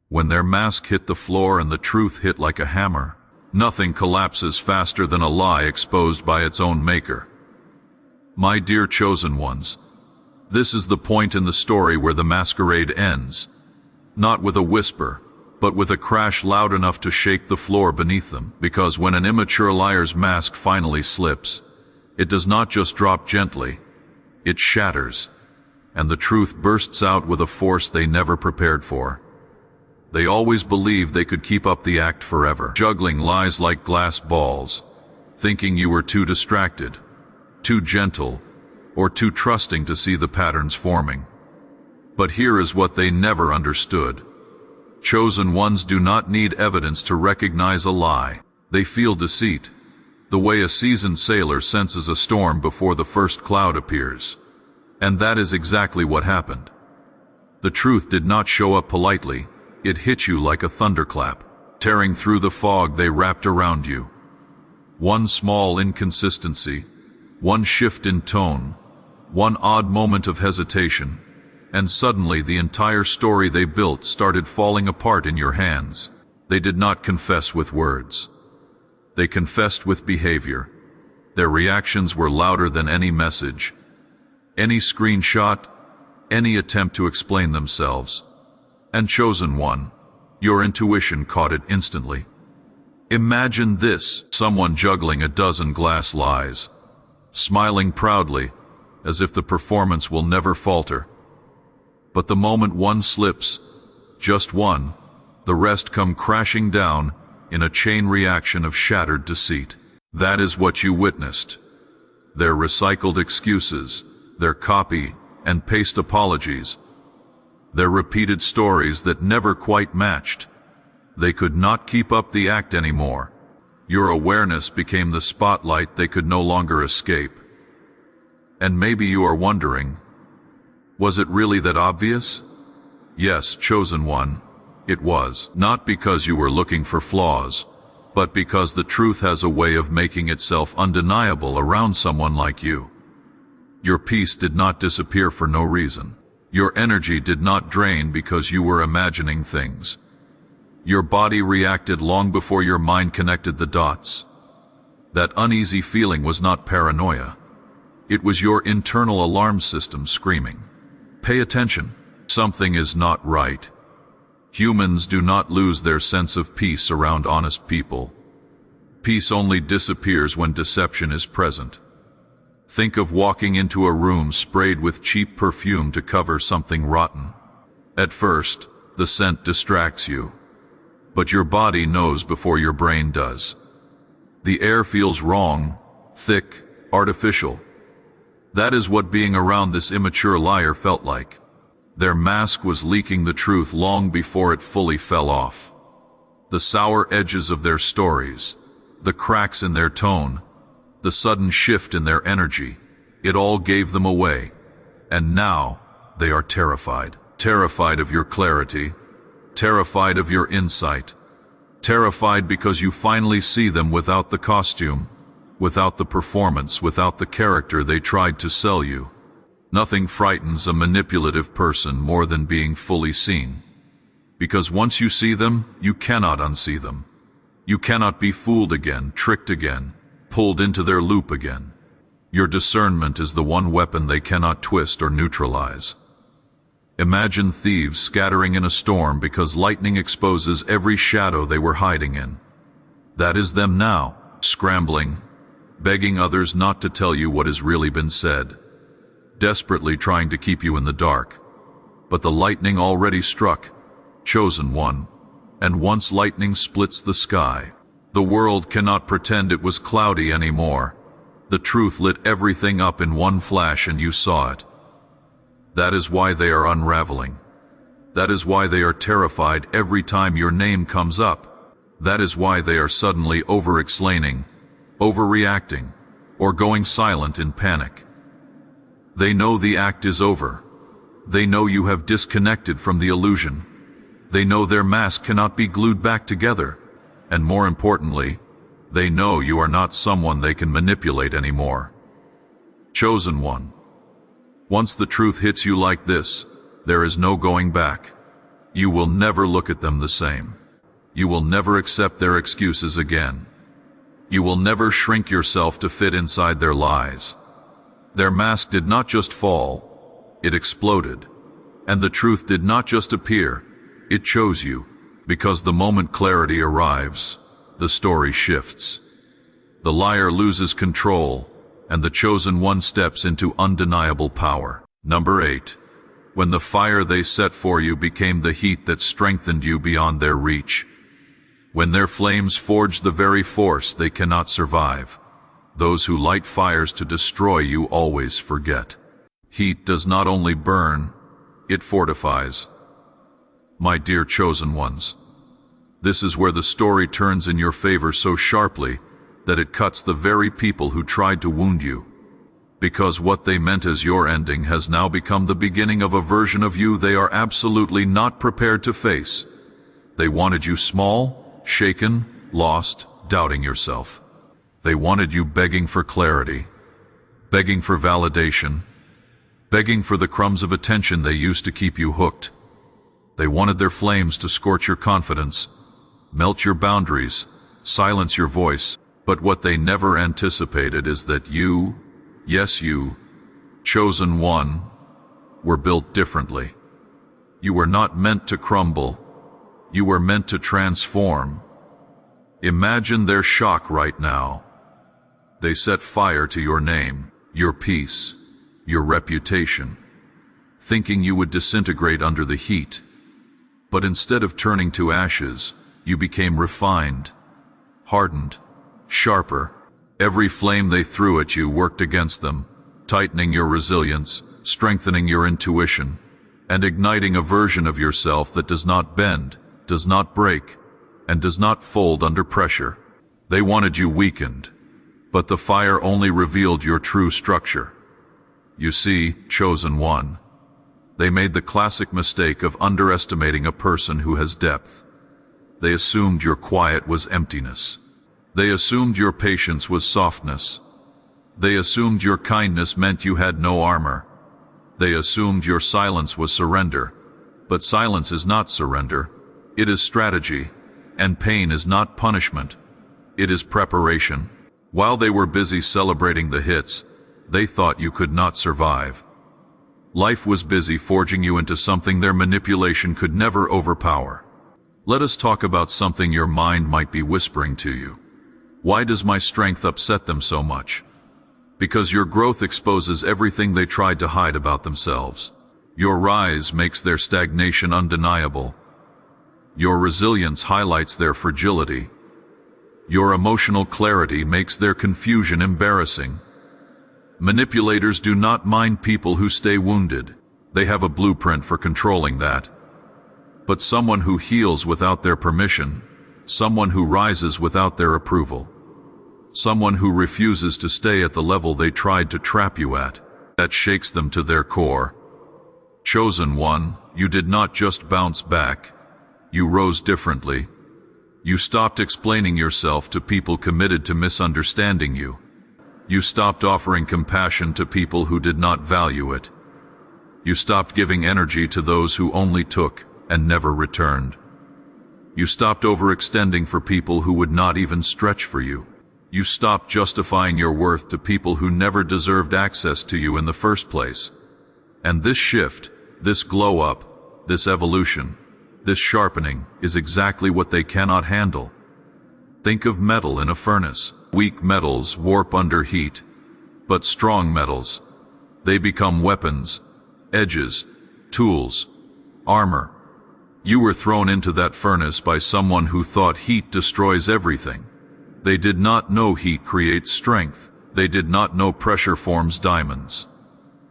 [SPEAKER 1] When their mask hit the floor and the truth hit like a hammer, nothing collapses faster than a lie exposed by its own maker. My dear chosen ones, this is the point in the story where the masquerade ends, not with a whisper, but with a crash loud enough to shake the floor beneath them, because when an immature liar's mask finally slips, it does not just drop gently, it shatters, and the truth bursts out with a force they never prepared for. They always believed they could keep up the act forever, juggling lies like glass balls, thinking you were too distracted, too gentle, or too trusting to see the patterns forming. But here is what they never understood. Chosen ones do not need evidence to recognize a lie. They feel deceit, the way a seasoned sailor senses a storm before the first cloud appears. And that is exactly what happened. The truth did not show up politely. It hit you like a thunderclap, tearing through the fog they wrapped around you. One small inconsistency, one shift in tone, one odd moment of hesitation, and suddenly the entire story they built started falling apart in your hands. They did not confess with words. They confessed with behavior. Their reactions were louder than any message, any screenshot, any attempt to explain themselves. And chosen one, your intuition caught it instantly. Imagine this, someone juggling a dozen glass lies, smiling proudly, as if the performance will never falter. But the moment one slips, just one, the rest come crashing down in a chain reaction of shattered deceit. That is what you witnessed. Their recycled excuses, their copy and paste apologies, their repeated stories that never quite matched. They could not keep up the act anymore. Your awareness became the spotlight they could no longer escape. And maybe you are wondering, was it really that obvious? Yes, chosen one, it was. Not because you were looking for flaws, but because the truth has a way of making itself undeniable around someone like you. Your peace did not disappear for no reason. Your energy did not drain because you were imagining things. Your body reacted long before your mind connected the dots. That uneasy feeling was not paranoia. It was your internal alarm system screaming, "Pay attention, something is not right." Humans do not lose their sense of peace around honest people. Peace only disappears when deception is present. Think of walking into a room sprayed with cheap perfume to cover something rotten. At first, the scent distracts you. But your body knows before your brain does. The air feels wrong, thick, artificial. That is what being around this immature liar felt like. Their mask was leaking the truth long before it fully fell off. The sour edges of their stories, the cracks in their tone, the sudden shift in their energy, it all gave them away. And now, they are terrified. Terrified of your clarity, terrified of your insight, terrified because you finally see them without the costume, without the performance, without the character they tried to sell you. Nothing frightens a manipulative person more than being fully seen. Because once you see them, you cannot unsee them. You cannot be fooled again, tricked again, pulled into their loop again. Your discernment is the one weapon they cannot twist or neutralize. Imagine thieves scattering in a storm because lightning exposes every shadow they were hiding in. That is them now, scrambling, begging others not to tell you what has really been said, desperately trying to keep you in the dark. But the lightning already struck, chosen one, and once lightning splits the sky, the world cannot pretend it was cloudy anymore. The truth lit everything up in one flash and you saw it. That is why they are unraveling. That is why they are terrified every time your name comes up. That is why they are suddenly over-explaining, overreacting, or going silent in panic. They know the act is over. They know you have disconnected from the illusion. They know their mask cannot be glued back together. And more importantly, they know you are not someone they can manipulate anymore. Chosen one. Once the truth hits you like this, there is no going back. You will never look at them the same. You will never accept their excuses again. You will never shrink yourself to fit inside their lies. Their mask did not just fall, it exploded. And the truth did not just appear, it chose you. Because the moment clarity arrives, the story shifts. The liar loses control, and the chosen one steps into undeniable power. Number 8. When the fire they set for you became the heat that strengthened you beyond their reach. When their flames forged the very force they cannot survive. Those who light fires to destroy you always forget. Heat does not only burn, it fortifies. My dear chosen ones, this is where the story turns in your favor so sharply that it cuts the very people who tried to wound you. Because what they meant as your ending has now become the beginning of a version of you they are absolutely not prepared to face. They wanted you small, shaken, lost, doubting yourself. They wanted you begging for clarity, begging for validation, begging for the crumbs of attention they used to keep you hooked. They wanted their flames to scorch your confidence, melt your boundaries, silence your voice. But what they never anticipated is that you, yes you, chosen one, were built differently. You were not meant to crumble. You were meant to transform. Imagine their shock right now. They set fire to your name, your peace, your reputation, thinking you would disintegrate under the heat. But instead of turning to ashes, you became refined, hardened, sharper. Every flame they threw at you worked against them, tightening your resilience, strengthening your intuition, and igniting a version of yourself that does not bend, does not break, and does not fold under pressure. They wanted you weakened, but the fire only revealed your true structure. You see, chosen one, they made the classic mistake of underestimating a person who has depth. They assumed your quiet was emptiness. They assumed your patience was softness. They assumed your kindness meant you had no armor. They assumed your silence was surrender. But silence is not surrender. It is strategy. And pain is not punishment. It is preparation. While they were busy celebrating the hits, they thought you could not survive. Life was busy forging you into something their manipulation could never overpower. Let us talk about something your mind might be whispering to you. Why does my strength upset them so much? Because your growth exposes everything they tried to hide about themselves. Your rise makes their stagnation undeniable. Your resilience highlights their fragility. Your emotional clarity makes their confusion embarrassing. Manipulators do not mind people who stay wounded. They have a blueprint for controlling that. But someone who heals without their permission, someone who rises without their approval, someone who refuses to stay at the level they tried to trap you at, that shakes them to their core. Chosen one, you did not just bounce back. You rose differently. You stopped explaining yourself to people committed to misunderstanding you. You stopped offering compassion to people who did not value it. You stopped giving energy to those who only took and never returned. You stopped overextending for people who would not even stretch for you. You stopped justifying your worth to people who never deserved access to you in the first place. And this shift, this glow up, this evolution, this sharpening is exactly what they cannot handle. Think of metal in a furnace. Weak metals warp under heat, but strong metals, they become weapons, edges, tools, armor. You were thrown into that furnace by someone who thought heat destroys everything. They did not know heat creates strength. They did not know pressure forms diamonds.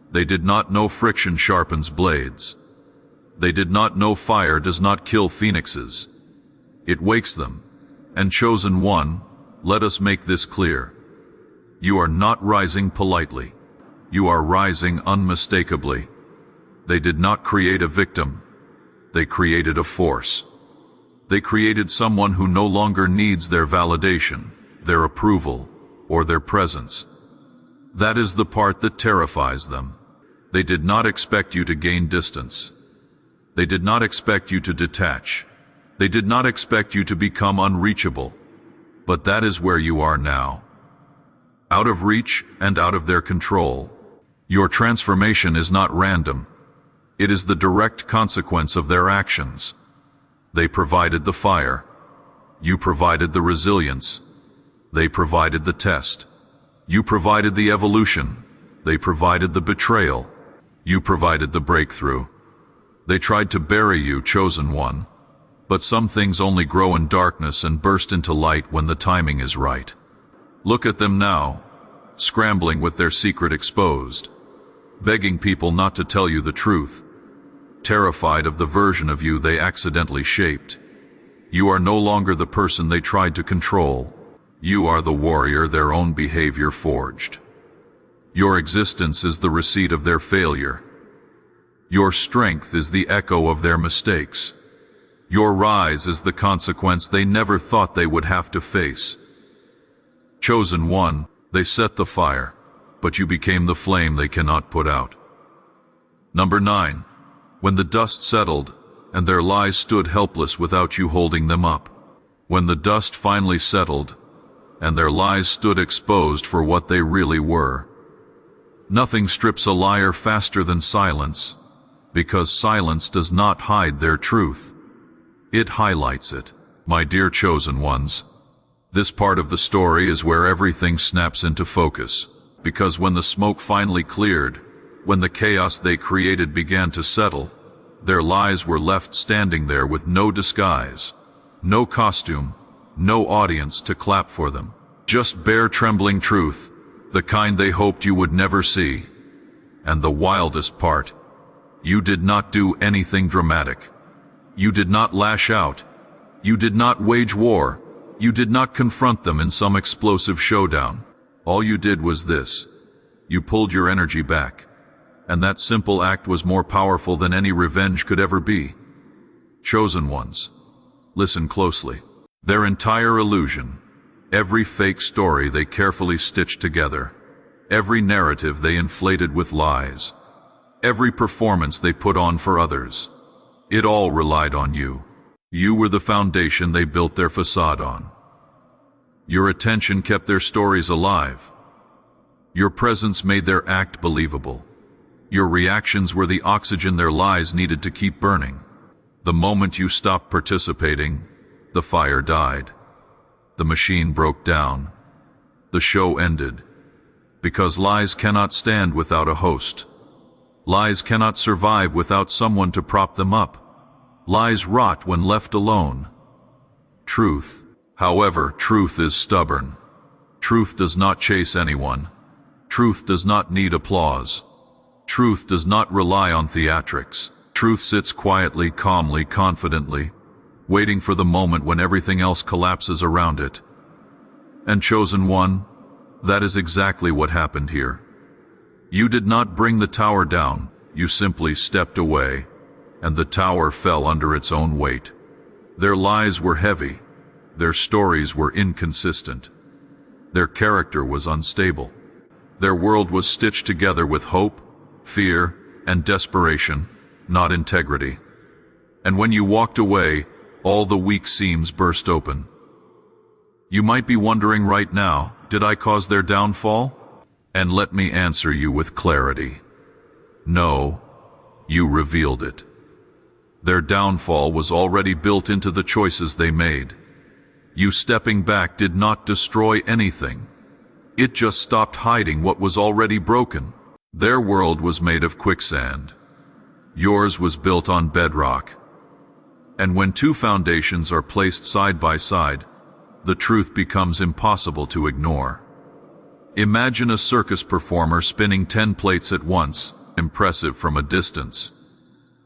[SPEAKER 1] They did not know friction sharpens blades. They did not know fire does not kill phoenixes. It wakes them. And chosen one, let us make this clear. You are not rising politely. You are rising unmistakably. They did not create a victim. They created a force. They created someone who no longer needs their validation, their approval, or their presence. That is the part that terrifies them. They did not expect you to gain distance. They did not expect you to detach. They did not expect you to become unreachable. But that is where you are now. Out of reach and out of their control. Your transformation is not random. It is the direct consequence of their actions. They provided the fire. You provided the resilience. They provided the test. You provided the evolution. They provided the betrayal. You provided the breakthrough. They tried to bury you, chosen one. But some things only grow in darkness and burst into light when the timing is right. Look at them now, scrambling with their secret exposed, begging people not to tell you the truth, terrified of the version of you they accidentally shaped. You are no longer the person they tried to control. You are the warrior their own behavior forged. Your existence is the receipt of their failure. Your strength is the echo of their mistakes. Your rise is the consequence they never thought they would have to face. Chosen one, they set the fire, but you became the flame they cannot put out. Number 9. When the dust settled, and their lies stood helpless without you holding them up. When the dust finally settled, and their lies stood exposed for what they really were. Nothing strips a liar faster than silence, because silence does not hide their truth. It highlights it. My dear chosen ones, this part of the story is where everything snaps into focus, because when the smoke finally cleared, when the chaos they created began to settle, their lies were left standing there with no disguise, no costume, no audience to clap for them. Just bare trembling truth, the kind they hoped you would never see. And the wildest part, you did not do anything dramatic. You did not lash out. You did not wage war. You did not confront them in some explosive showdown. All you did was this. You pulled your energy back. And that simple act was more powerful than any revenge could ever be. Chosen ones, listen closely. Their entire illusion, every fake story they carefully stitched together, every narrative they inflated with lies, every performance they put on for others, it all relied on you. You were the foundation they built their facade on. Your attention kept their stories alive. Your presence made their act believable. Your reactions were the oxygen their lies needed to keep burning. The moment you stopped participating, the fire died. The machine broke down. The show ended. Because lies cannot stand without a host. Lies cannot survive without someone to prop them up. Lies rot when left alone. Truth. However, truth is stubborn. Truth does not chase anyone. Truth does not need applause. Truth does not rely on theatrics. Truth sits quietly, calmly, confidently, waiting for the moment when everything else collapses around it. And chosen one, that is exactly what happened here. You did not bring the tower down, you simply stepped away, and the tower fell under its own weight. Their lies were heavy, their stories were inconsistent, their character was unstable. Their world was stitched together with hope, fear, and desperation, not integrity. And when you walked away, all the weak seams burst open. You might be wondering right now, did I cause their downfall? And let me answer you with clarity. No, you revealed it. Their downfall was already built into the choices they made. You stepping back did not destroy anything. It just stopped hiding what was already broken. Their world was made of quicksand. Yours was built on bedrock. And when two foundations are placed side by side, the truth becomes impossible to ignore. Imagine a circus performer spinning 10 plates at once, impressive from a distance,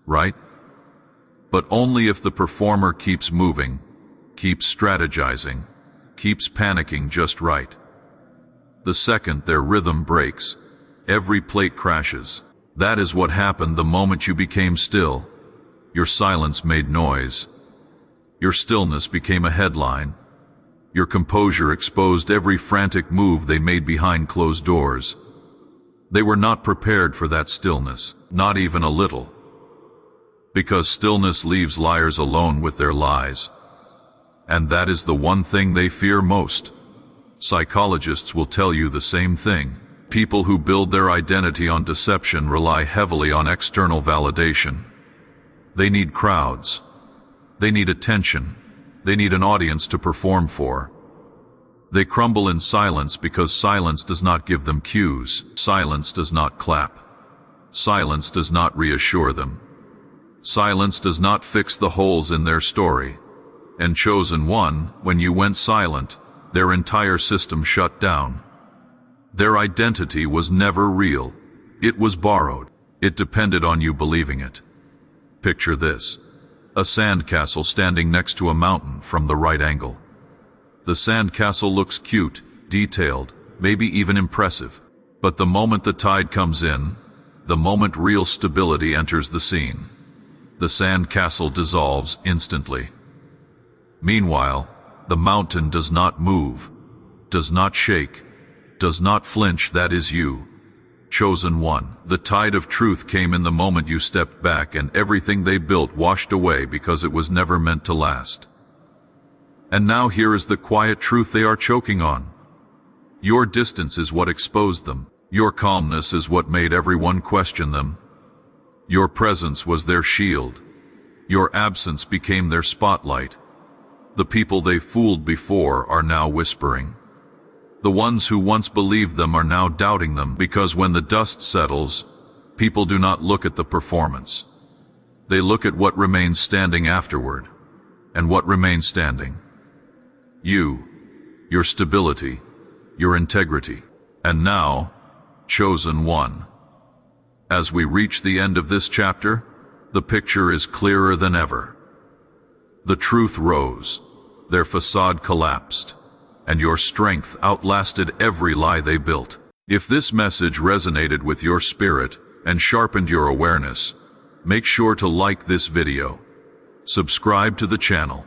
[SPEAKER 1] right? But only if the performer keeps moving, keeps strategizing, keeps panicking just right. The second their rhythm breaks, every plate crashes. That is what happened the moment you became still. Your silence made noise. Your stillness became a headline. Your composure exposed every frantic move they made behind closed doors. They were not prepared for that stillness, not even a little. Because stillness leaves liars alone with their lies. And that is the one thing they fear most. Psychologists will tell you the same thing. People who build their identity on deception rely heavily on external validation. They need crowds. They need attention. They need an audience to perform for. They crumble in silence because silence does not give them cues. Silence does not clap. Silence does not reassure them. Silence does not fix the holes in their story. And chosen one, when you went silent, their entire system shut down. Their identity was never real. It was borrowed. It depended on you believing it. Picture this. A sandcastle standing next to a mountain from the right angle. The sandcastle looks cute, detailed, maybe even impressive. But the moment the tide comes in, the moment real stability enters the scene, the sandcastle dissolves instantly. Meanwhile, the mountain does not move, does not shake, does not flinch. That is you, chosen one. The tide of truth came in the moment you stepped back, and everything they built washed away because it was never meant to last. And now here is the quiet truth they are choking on. Your distance is what exposed them. Your calmness is what made everyone question them. Your presence was their shield. Your absence became their spotlight. The people they fooled before are now whispering. The ones who once believed them are now doubting them, because when the dust settles, people do not look at the performance. They look at what remains standing afterward. And what remains standing? You, your stability, your integrity. And now, chosen one. As we reach the end of this chapter, the picture is clearer than ever. The truth rose, their facade collapsed, and your strength outlasted every lie they built. If this message resonated with your spirit and sharpened your awareness, make sure to like this video, subscribe to the channel,